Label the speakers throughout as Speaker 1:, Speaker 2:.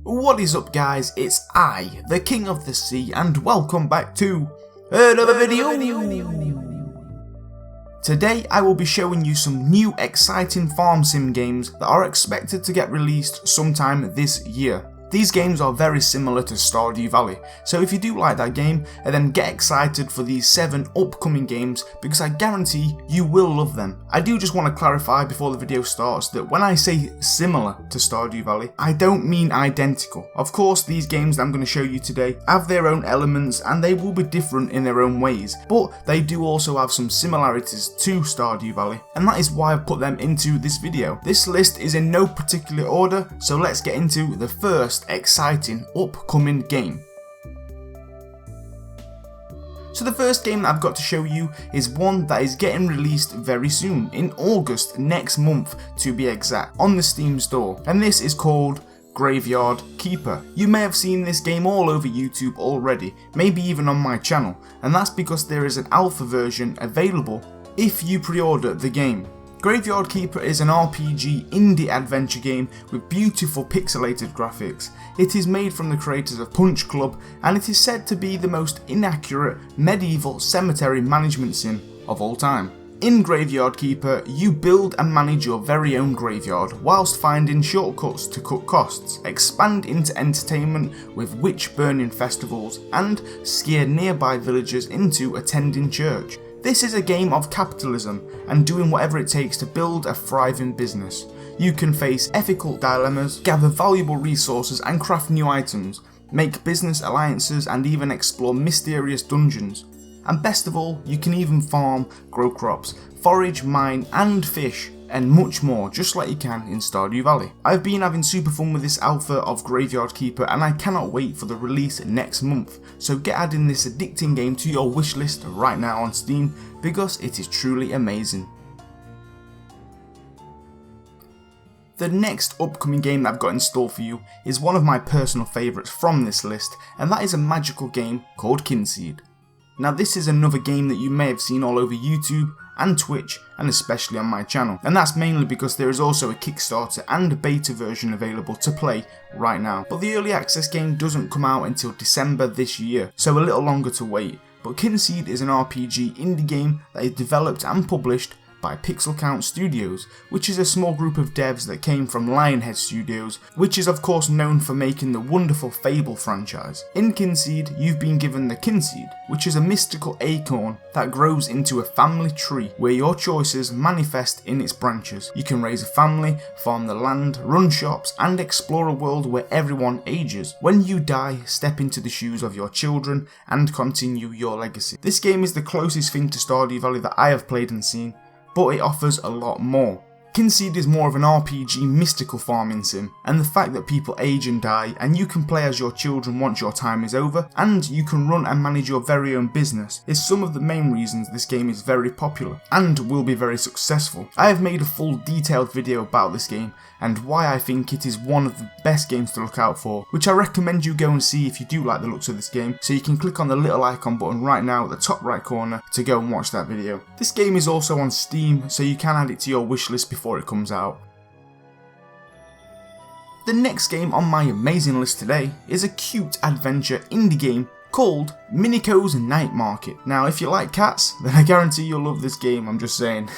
Speaker 1: What is up guys, it's I, the King of the Sea, and welcome back to another video. Today I will be showing you some new exciting farm sim games that are expected to get released sometime this year. These games are very similar to Stardew Valley, so if you do like that game, then get excited for these 7 upcoming games because I guarantee you will love them. I do just want to clarify before the video starts that when I say similar to Stardew Valley, I don't mean identical. Of course, these games that I'm going to show you today have their own elements and they will be different in their own ways, but they do also have some similarities to Stardew Valley, and that is why I've put them into this video. This list is in no particular order, so let's get into the first exciting upcoming game. So the first game that I've got to show you is one that is getting released very soon, in August next month to be exact, on the Steam store, and this is called Graveyard Keeper. You may have seen this game all over YouTube already, maybe even on my channel, and that's because there is an alpha version available if you pre-order the game. Graveyard Keeper is an RPG indie adventure game with beautiful pixelated graphics. It is made from the creators of Punch Club and it is said to be the most inaccurate medieval cemetery management sim of all time. In Graveyard Keeper, you build and manage your very own graveyard whilst finding shortcuts to cut costs, expand into entertainment with witch burning festivals, and scare nearby villagers into attending church. This is a game of capitalism and doing whatever it takes to build a thriving business. You can face ethical dilemmas, gather valuable resources and craft new items, make business alliances and even explore mysterious dungeons. And best of all, you can even farm, grow crops, forage, mine and fish, and much more, just like you can in Stardew Valley. I've been having super fun with this alpha of Graveyard Keeper and I cannot wait for the release next month, so get adding this addicting game to your wishlist right now on Steam because it is truly amazing. The next upcoming game that I've got in store for you is one of my personal favourites from this list, and that is a magical game called Kinseed. Now this is another game that you may have seen all over YouTube and Twitch, and especially on my channel, and that's mainly because there is also a Kickstarter and a beta version available to play right now. But the early access game doesn't come out until December this year, so a little longer to wait. But Kinseed is an RPG indie game that is developed and published by Pixel Count Studios, which is a small group of devs that came from Lionhead Studios, which is of course known for making the wonderful Fable franchise. In Kinseed, you've been given the Kinseed, which is a mystical acorn that grows into a family tree where your choices manifest in its branches. You can raise a family, farm the land, run shops, and explore a world where everyone ages. When you die, step into the shoes of your children and continue your legacy. This game is the closest thing to Stardew Valley that I have played and seen, but it offers a lot more. Kinseed is more of an RPG mystical farming sim, and the fact that people age and die and you can play as your children once your time is over, and you can run and manage your very own business, is some of the main reasons this game is very popular and will be very successful. I have made a full detailed video about this game and why I think it is one of the best games to look out for, which I recommend you go and see if you do like the looks of this game, so you can click on the little icon button right now at the top right corner to go and watch that video. This game is also on Steam, so you can add it to your wishlist before it comes out. The next game on my amazing list today is a cute adventure indie game called Miniko's Night Market. Now if you like cats, then I guarantee you'll love this game, I'm just saying.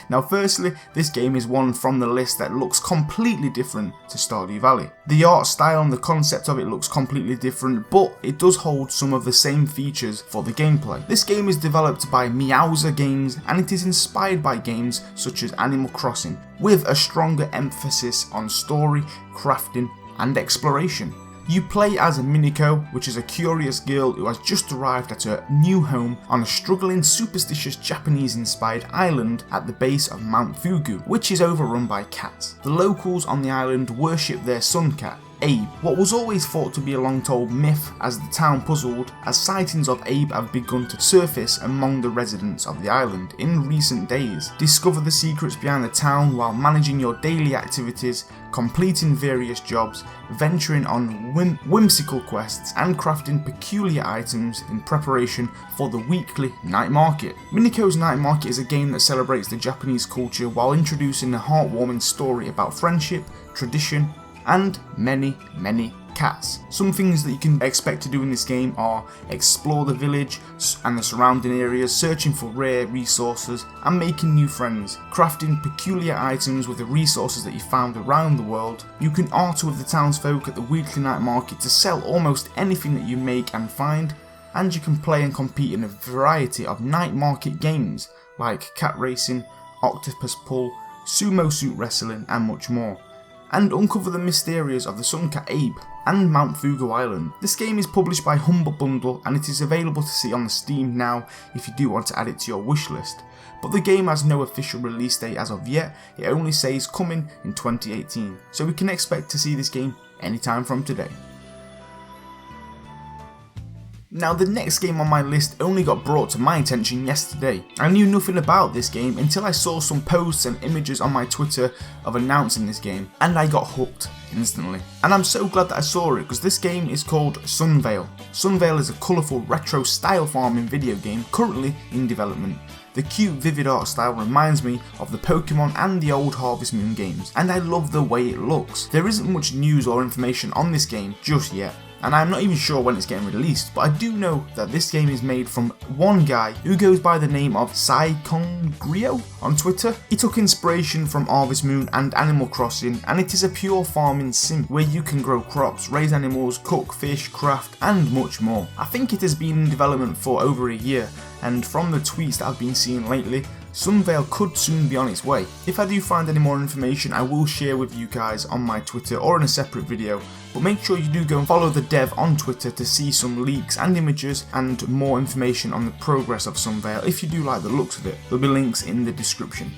Speaker 1: Now firstly, this game is one from the list that looks completely different to Stardew Valley. The art style and the concept of it looks completely different, but it does hold some of the same features for the gameplay. This game is developed by Meowser Games and it is inspired by games such as Animal Crossing, with a stronger emphasis on story, crafting and exploration. You play as a Miniko, which is a curious girl who has just arrived at her new home on a struggling, superstitious Japanese-inspired island at the base of Mount Fugu, which is overrun by cats. The locals on the island worship their sun cat, Abe. What was always thought to be a long-told myth as the town puzzled, as sightings of Abe have begun to surface among the residents of the island in recent days. Discover the secrets behind the town while managing your daily activities, completing various jobs, venturing on whimsical quests and crafting peculiar items in preparation for the weekly night market. Miniko's Night Market is a game that celebrates the Japanese culture while introducing a heartwarming story about friendship, tradition and many cats. Some things that you can expect to do in this game are explore the village and the surrounding areas, searching for rare resources and making new friends, crafting peculiar items with the resources that you found around the world. You can argue with the townsfolk at the weekly night market to sell almost anything that you make and find, and you can play and compete in a variety of night market games like cat racing, octopus pull, sumo suit wrestling and much more, and uncover the mysterious of the Suncat Ape and Mount Fugo Island. This game is published by Humble Bundle and it is available to see on the Steam now if you do want to add it to your wishlist. But the game has no official release date as of yet, it only says coming in 2018, so we can expect to see this game anytime from today. Now the next game on my list only got brought to my attention yesterday. I knew nothing about this game until I saw some posts and images on my Twitter of announcing this game, and I got hooked instantly. And I'm so glad that I saw it because this game is called Sunvale. Sunvale is a colourful retro style farming video game currently in development. The cute vivid art style reminds me of the Pokemon and the old Harvest Moon games, and I love the way it looks. There isn't much news or information on this game just yet, and I'm not even sure when it's getting released, but I do know that this game is made from one guy who goes by the name of Saikongrio on Twitter. He took inspiration from Harvest Moon and Animal Crossing, and it is a pure farming sim where you can grow crops, raise animals, cook, fish, craft and much more. I think it has been in development for over a year, and from the tweets that I've been seeing lately, Sunvale could soon be on its way. If I do find any more information, I will share with you guys on my Twitter or in a separate video, but make sure you do go and follow the dev on Twitter to see some leaks and images and more information on the progress of Sunvale if you do like the looks of it. There'll be links in the description.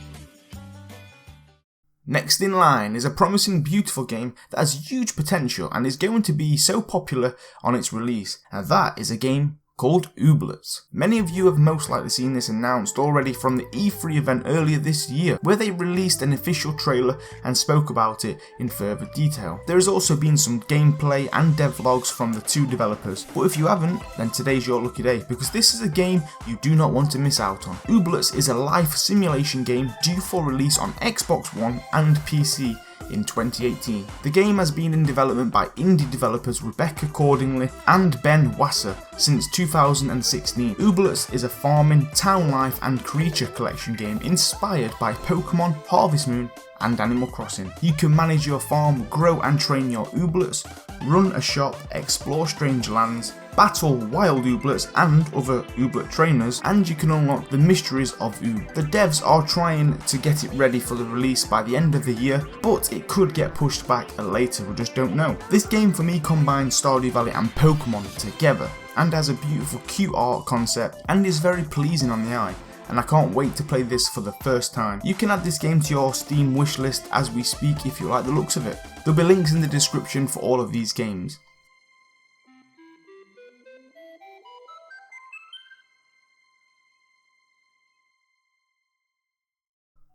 Speaker 1: Next in line is a promising, beautiful game that has huge potential and is going to be so popular on its release, and that is a game called Ooblar. Many of you have most likely seen this announced already from the E3 event earlier this year, where they released an official trailer and spoke about it in further detail. There has also been some gameplay and devlogs from the two developers, but if you haven't, then today's your lucky day, because this is a game you do not want to miss out on. Ooblar is a life simulation game due for release on Xbox One and PC in 2018. The game has been in development by indie developers Rebecca Cordingley and Ben Wasser since 2016. Ooblar is a farming, town life and creature collection game inspired by Pokemon, Harvest Moon and Animal Crossing. You can manage your farm, grow and train your Ooblars, run a shop, explore strange lands, battle wild Ooblars and other Ooblar trainers, and you can unlock the mysteries of Oob. The devs are trying to get it ready for the release by the end of the year, but it could get pushed back later, we just don't know. This game for me combines Stardew Valley and Pokemon together, and has a beautiful cute art concept and is very pleasing on the eye, and I can't wait to play this for the first time. You can add this game to your Steam wishlist as we speak if you like the looks of it. There'll be links in the description for all of these games.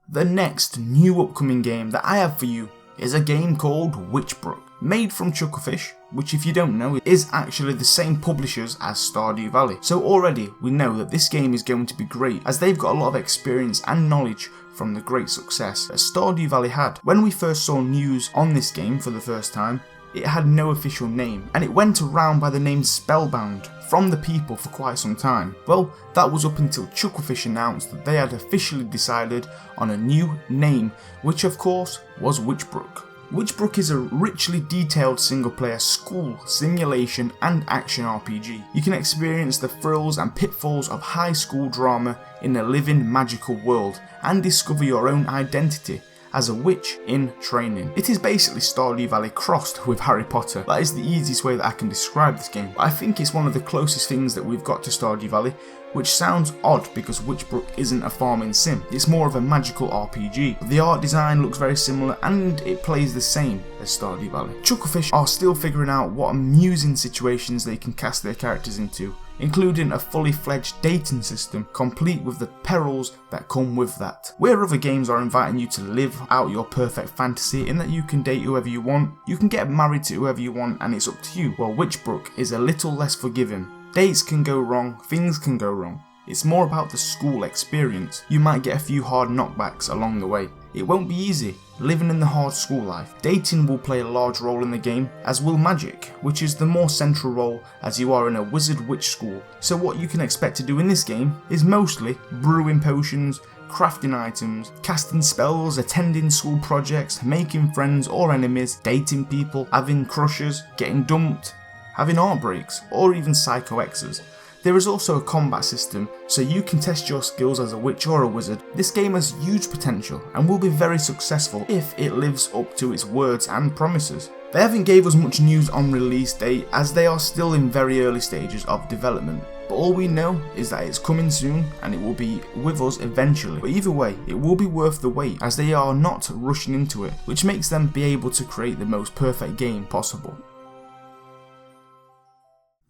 Speaker 1: The next new upcoming game that I have for you is a game called Brook, made from Chucklefish, which if you don't know is actually the same publishers as Stardew Valley. So already we know that this game is going to be great, as they've got a lot of experience and knowledge from the great success that Stardew Valley had. When we first saw news on this game for the first time, it had no official name, and it went around by the name Spellbound from the people for quite some time. Well, that was up until Chucklefish announced that they had officially decided on a new name, which of course was Brook. Brook is a richly detailed single-player school, simulation and action RPG. You can experience the thrills and pitfalls of high school drama in a living magical world and discover your own identity as a witch in training. It is basically Stardew Valley crossed with Harry Potter. That is the easiest way that I can describe this game. But I think it's one of the closest things that we've got to Stardew Valley, which sounds odd because Brook isn't a farming sim. It's more of a magical RPG. The art design looks very similar and it plays the same as Stardew Valley. Chucklefish are still figuring out what amusing situations they can cast their characters into, including a fully fledged dating system complete with the perils that come with that. Where other games are inviting you to live out your perfect fantasy in that you can date whoever you want, you can get married to whoever you want and it's up to you, well Brook is a little less forgiving. Dates can go wrong, things can go wrong. It's more about the school experience. You might get a few hard knockbacks along the way. It won't be easy living in the hard school life. Dating will play a large role in the game, as will magic, which is the more central role as you are in a wizard witch school. So what you can expect to do in this game is mostly brewing potions, crafting items, casting spells, attending school projects, making friends or enemies, dating people, having crushes, getting dumped, having heartbreaks, or even psycho exes. There is also a combat system, so you can test your skills as a witch or a wizard. This game has huge potential and will be very successful if it lives up to its words and promises. They haven't gave us much news on release date, as they are still in very early stages of development, but all we know is that it's coming soon and it will be with us eventually. But either way, it will be worth the wait, as they are not rushing into it, which makes them be able to create the most perfect game possible.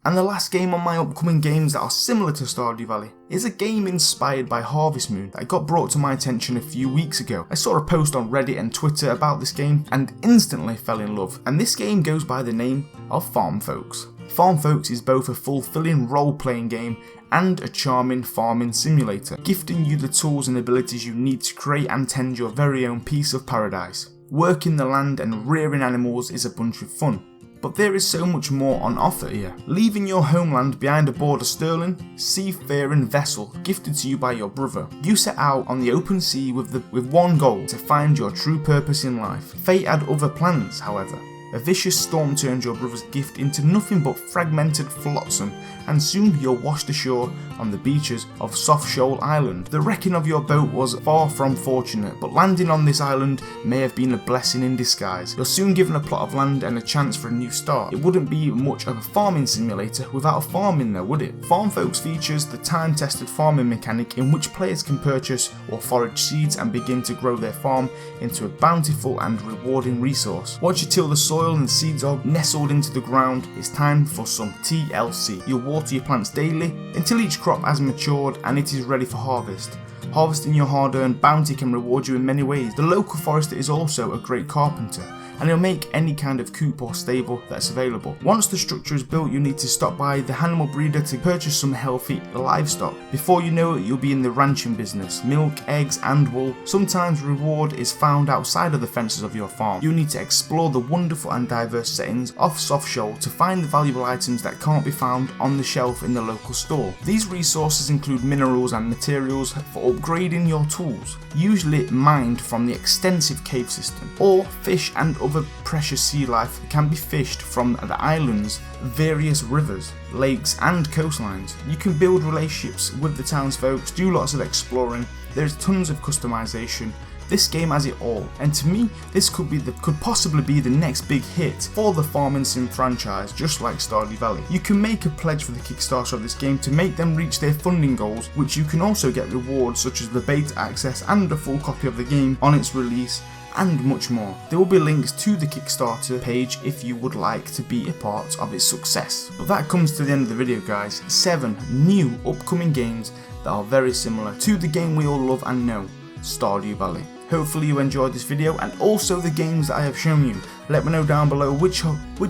Speaker 1: And the last game on my upcoming games that are similar to Stardew Valley is a game inspired by Harvest Moon that got brought to my attention a few weeks ago. I saw a post on Reddit and Twitter about this game and instantly fell in love. And this game goes by the name of Farm Folks. Farm Folks is both a fulfilling role-playing game and a charming farming simulator, gifting you the tools and abilities you need to create and tend your very own piece of paradise. Working the land and rearing animals is a bunch of fun. But there is so much more on offer here. Leaving your homeland behind aboard a sterling, seafaring vessel gifted to you by your brother, you set out on the open sea with one goal: to find your true purpose in life. Fate had other plans, however. A vicious storm turned your brother's gift into nothing but fragmented flotsam, and soon you're washed ashore on the beaches of Soft Shoal Island. The wrecking of your boat was far from fortunate, but landing on this island may have been a blessing in disguise. You're soon given a plot of land and a chance for a new start. It wouldn't be much of a farming simulator without a farming though, would it? Farm Folks features the time-tested farming mechanic in which players can purchase or forage seeds and begin to grow their farm into a bountiful and rewarding resource. Once you till the soil and the seeds are nestled into the ground, it's time for some TLC. You'll water your plants daily until each crop has matured and it is ready for harvest. Harvesting your hard-earned bounty can reward you in many ways. The local forester is also a great carpenter, and he'll make any kind of coop or stable that's available. Once the structure is built, you need to stop by the animal breeder to purchase some healthy livestock. Before you know it, you'll be in the ranching business. Milk, eggs and wool. Sometimes reward is found outside of the fences of your farm. You need to explore the wonderful and diverse settings of Soft Shoal to find the valuable items that can't be found on the shelf in the local store. These resources include minerals and materials for upgrading your tools, usually mined from the extensive cave system, or fish and other precious sea life can be fished from the island's various rivers, lakes and coastlines. You can build relationships with the townsfolk, do lots of exploring, there's tons of customization. This game has it all, and to me this could possibly be the next big hit for the farming sim franchise, just like Stardew Valley. You can make a pledge for the Kickstarter of this game to make them reach their funding goals, which you can also get rewards such as the beta access and a full copy of the game on its release, and much more. There will be links to the Kickstarter page if you would like to be a part of its success. But that comes to the end of the video, guys. 7 new upcoming games that are very similar to the game we all love and know, Stardew Valley. Hopefully you enjoyed this video and also the games that I have shown you. Let me know down below which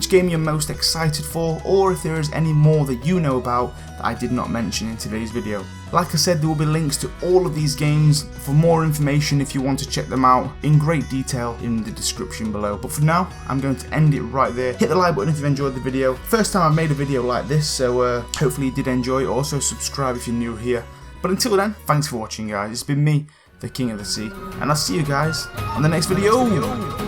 Speaker 1: game you're most excited for, or if there is any more that you know about that I did not mention in today's video. Like I said, there will be links to all of these games for more information if you want to check them out in great detail in the description below. But for now, I'm going to end it right there. Hit the like button if you've enjoyed the video. First time I've made a video like this, so hopefully you did enjoy. Also subscribe if you're new here. But until then, thanks for watching, guys. It's been me, the King of the Sea, and I'll see you guys on the next video.